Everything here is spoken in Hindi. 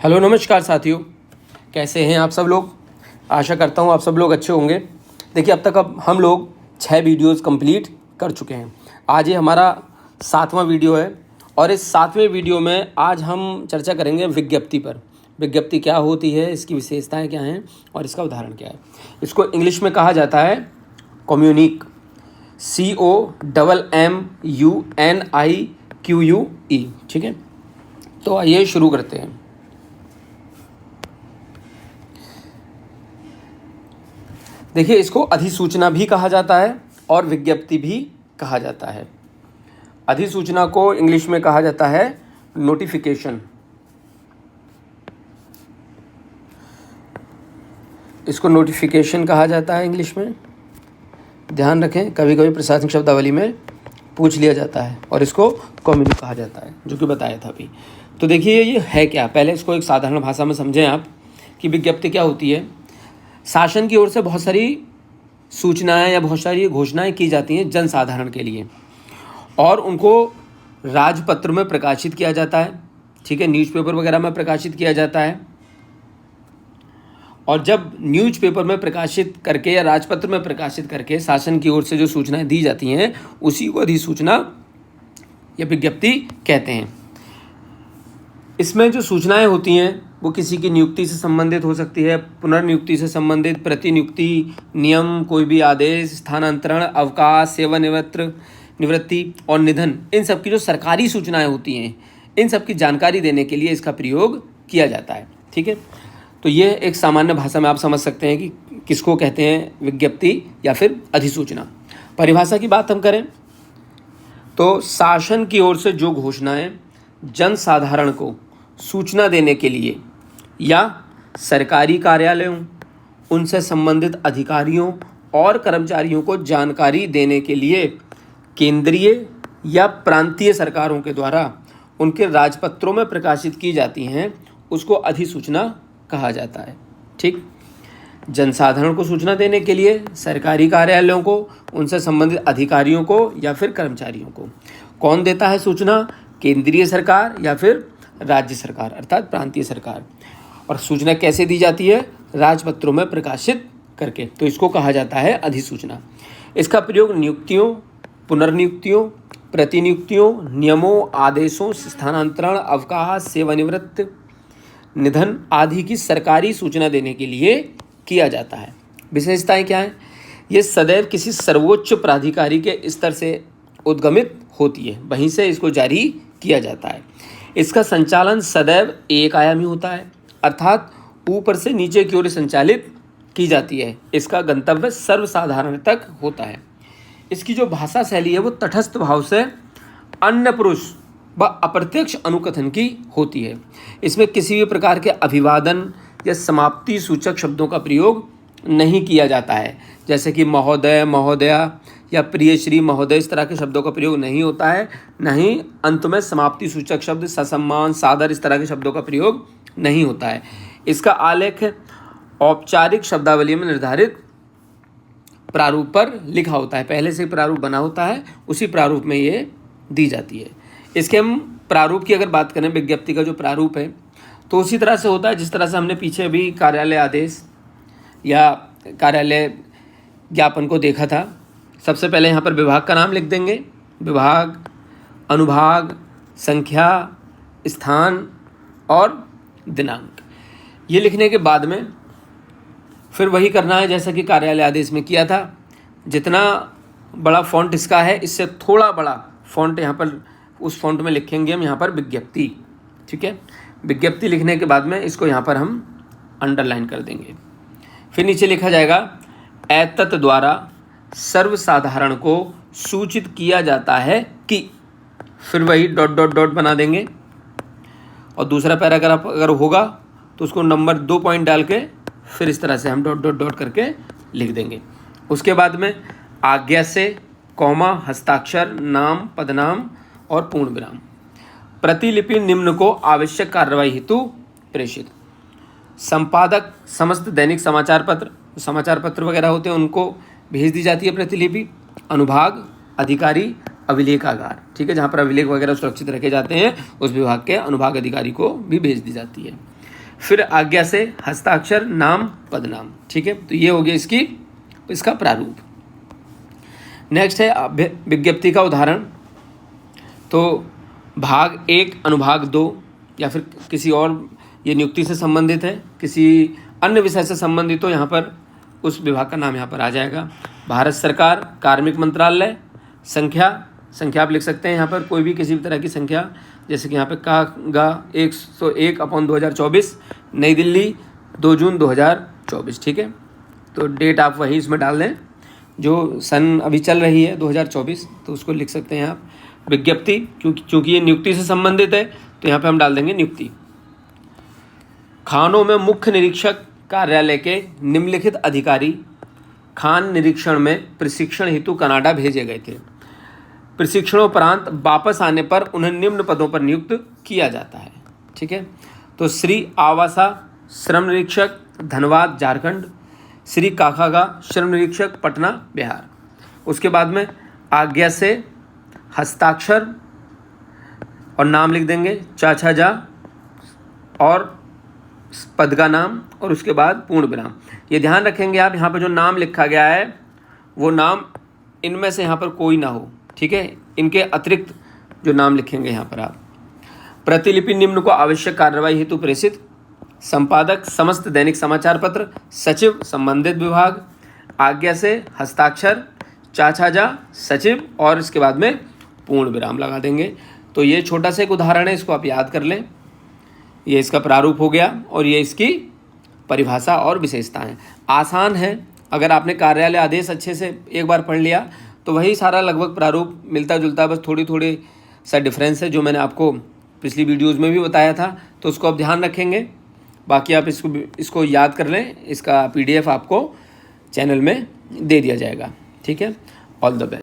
हेलो नमस्कार साथियों, कैसे हैं आप सब लोग। आशा करता हूं आप सब लोग अच्छे होंगे। देखिए अब हम लोग 6 वीडियोस कंप्लीट कर चुके हैं। आज ये हमारा 7वां वीडियो है और इस 7वें वीडियो में आज हम चर्चा करेंगे विज्ञप्ति पर। विज्ञप्ति क्या होती है, इसकी विशेषताएं क्या हैं और इसका उदाहरण क्या है। इसको इंग्लिश में कहा जाता है कम्युनिक, COMMUNIQUE। ठीक है, तो आइए शुरू करते हैं। देखिए, इसको अधिसूचना भी कहा जाता है और विज्ञप्ति भी कहा जाता है। अधिसूचना को इंग्लिश में कहा जाता है नोटिफिकेशन। इसको नोटिफिकेशन कहा जाता है इंग्लिश में। ध्यान रखें, कभी कभी प्रशासनिक शब्दावली में पूछ लिया जाता है। और इसको कम्युनिक कहा जाता है, जो कि बताया था अभी। तो देखिए ये है क्या, पहले इसको एक साधारण भाषा में समझें आप कि विज्ञप्ति क्या होती है। शासन की ओर से बहुत सारी सूचनाएं या बहुत सारी घोषणाएं की जाती हैं जनसाधारण के लिए और उनको राजपत्र में प्रकाशित किया जाता है। ठीक है, न्यूज़पेपर वगैरह में प्रकाशित किया जाता है। और जब न्यूज़पेपर में प्रकाशित करके या राजपत्र में प्रकाशित करके शासन की ओर से जो सूचनाएं दी जाती हैं उसी को अधिसूचना या विज्ञप्ति कहते हैं। इसमें जो सूचनाएं होती हैं वो किसी की नियुक्ति से संबंधित हो सकती है, पुनर्नियुक्ति से संबंधित, प्रतिनियुक्ति, नियम, कोई भी आदेश, स्थानांतरण, अवकाश, निवृत्ति और निधन, इन सब की जो सरकारी सूचनाएं होती हैं इन सब की जानकारी देने के लिए इसका प्रयोग किया जाता है। ठीक है, तो ये एक सामान्य भाषा में आप समझ सकते हैं कि किसको कहते हैं, विज्ञप्ति या फिर अधिसूचना। परिभाषा की बात हम करें तो शासन की ओर से जो घोषणाएं जनसाधारण को सूचना देने के लिए या सरकारी कार्यालयों, उनसे संबंधित अधिकारियों और कर्मचारियों को जानकारी देने के लिए केंद्रीय या प्रांतीय सरकारों के द्वारा उनके राजपत्रों में प्रकाशित की जाती हैं, उसको अधिसूचना कहा जाता है। ठीक, जनसाधारण को सूचना देने के लिए सरकारी कार्यालयों को, उनसे संबंधित अधिकारियों को या फिर कर्मचारियों को। कौन देता है सूचना, केंद्रीय सरकार या फिर राज्य सरकार अर्थात प्रांतीय सरकार। और सूचना कैसे दी जाती है, राजपत्रों में प्रकाशित करके, तो इसको कहा जाता है अधिसूचना। इसका प्रयोग नियुक्तियों, पुनर्नियुक्तियों, प्रतिनियुक्तियों, नियमों, आदेशों, स्थानांतरण, अवकाश, सेवानिवृत्ति, निधन आदि की सरकारी सूचना देने के लिए किया जाता है। विशेषताएं क्या हैं, ये सदैव किसी सर्वोच्च प्राधिकारी के स्तर से उद्गमित होती है, वहीं से इसको जारी किया जाता है। इसका संचालन सदैव एक आयामी होता है, अर्थात ऊपर से नीचे की ओर संचालित की जाती है। इसका गंतव्य सर्वसाधारण तक होता है। इसकी जो भाषा शैली है वो तटस्थ भाव से अन्य पुरुष व अप्रत्यक्ष अनुकथन की होती है। इसमें किसी भी प्रकार के अभिवादन या समाप्ति सूचक शब्दों का प्रयोग नहीं किया जाता है, जैसे कि महोदय, महोदया या प्रिय श्री महोदय, इस तरह के शब्दों का प्रयोग नहीं होता है। नहीं अंत में समाप्ति सूचक शब्द, ससम्मान, सादर, इस तरह के शब्दों का प्रयोग नहीं होता है। इसका आलेख औपचारिक शब्दावली में निर्धारित प्रारूप पर लिखा होता है। पहले से प्रारूप बना होता है, उसी प्रारूप में ये दी जाती है। इसके हम प्रारूप की अगर बात करें, विज्ञप्ति का जो प्रारूप है तो उसी तरह से होता है जिस तरह से हमने पीछे भी कार्यालय आदेश या कार्यालय ज्ञापन को देखा था। सबसे पहले यहाँ पर विभाग का नाम लिख देंगे, विभाग, अनुभाग, संख्या, स्थान और दिनांक। ये लिखने के बाद में फिर वही करना है जैसा कि कार्यालय आदेश में किया था। जितना बड़ा फॉन्ट इसका है, इससे थोड़ा बड़ा फॉन्ट यहाँ पर उस फॉन्ट में लिखेंगे हम यहाँ पर विज्ञप्ति। ठीक है, विज्ञप्ति लिखने के बाद में इसको यहाँ पर हम अंडरलाइन कर देंगे। फिर नीचे लिखा जाएगा एतत् द्वारा सर्वसाधारण को सूचित किया जाता है कि, फिर वही डॉट डॉट डॉट बना देंगे और दूसरा पैराग्राफ अगर होगा तो उसको नंबर 2 पॉइंट डाल के फिर इस तरह से हम डॉट डॉट डॉट करके लिख देंगे। उसके बाद में आज्ञा से, कॉमा, हस्ताक्षर, नाम, पदनाम और पूर्ण विराम। प्रतिलिपि निम्न को आवश्यक कार्रवाई हेतु प्रेषित। संपादक समस्त दैनिक समाचार पत्र वगैरह होते हैं उनको भेज दी जाती है प्रतिलिपि। अनुभाग, अधिकारी, अभिलेखागार, ठीक है, जहाँ पर अभिलेख वगैरह सुरक्षित रखे जाते हैं उस विभाग के अनुभाग अधिकारी को भी भेज दी जाती है। फिर आज्ञा से हस्ताक्षर, नाम, पदनाम। ठीक है, तो ये हो गया इसका प्रारूप। नेक्स्ट है विज्ञप्ति का उदाहरण। तो भाग 1 अनुभाग 2 या फिर किसी और, ये नियुक्ति से संबंधित है, किसी अन्य विषय से संबंधित हो, यहाँ पर उस विभाग का नाम यहाँ पर आ जाएगा। भारत सरकार, कार्मिक मंत्रालय, संख्या आप लिख सकते हैं यहाँ पर कोई भी किसी भी तरह की संख्या, जैसे कि यहाँ पे का 101/2024, नई दिल्ली 2 जून 2024। ठीक है, तो डेट आप वही इसमें डाल दें जो सन अभी चल रही है 2024, तो उसको लिख सकते हैं आप। विज्ञप्ति, क्योंकि ये नियुक्ति से संबंधित है तो यहाँ पे हम डाल देंगे नियुक्ति। खानों में मुख्य निरीक्षक कार्यालय के निम्नलिखित अधिकारी खान निरीक्षण में प्रशिक्षण हेतु कनाडा भेजे गए थे। प्रशिक्षणोपरांत वापस आने पर उन्हें निम्न पदों पर नियुक्त किया जाता है। ठीक है, तो श्री आवासा श्रम निरीक्षक, धनबाद, झारखंड। श्री काखागा श्रम निरीक्षक, पटना, बिहार। उसके बाद में आज्ञा से हस्ताक्षर और नाम लिख देंगे, चाचा जा, और पद का नाम, और उसके बाद पूर्ण विराम। ये ध्यान रखेंगे आप, यहाँ पर जो नाम लिखा गया है वो नाम इनमें से यहाँ पर कोई ना हो। ठीक है, इनके अतिरिक्त जो नाम लिखेंगे यहाँ पर आप। प्रतिलिपि निम्न को आवश्यक कार्रवाई हेतु प्रेषित। संपादक समस्त दैनिक समाचार पत्र, सचिव संबंधित विभाग, आज्ञा से हस्ताक्षर, चाचा जा, सचिव, और इसके बाद में पूर्ण विराम लगा देंगे। तो ये छोटा सा एक उदाहरण है, इसको आप याद कर लें। ये इसका प्रारूप हो गया और ये इसकी परिभाषा और विशेषताएं। आसान है, अगर आपने कार्यालय आदेश अच्छे से एक बार पढ़ लिया तो वही सारा लगभग प्रारूप मिलता जुलता, बस थोड़ी सा डिफरेंस है जो मैंने आपको पिछली वीडियोज़ में भी बताया था, तो उसको आप ध्यान रखेंगे। बाकी आप इसको याद कर लें, इसका PDF आपको चैनल में दे दिया जाएगा। ठीक है, ऑल द बेस्ट।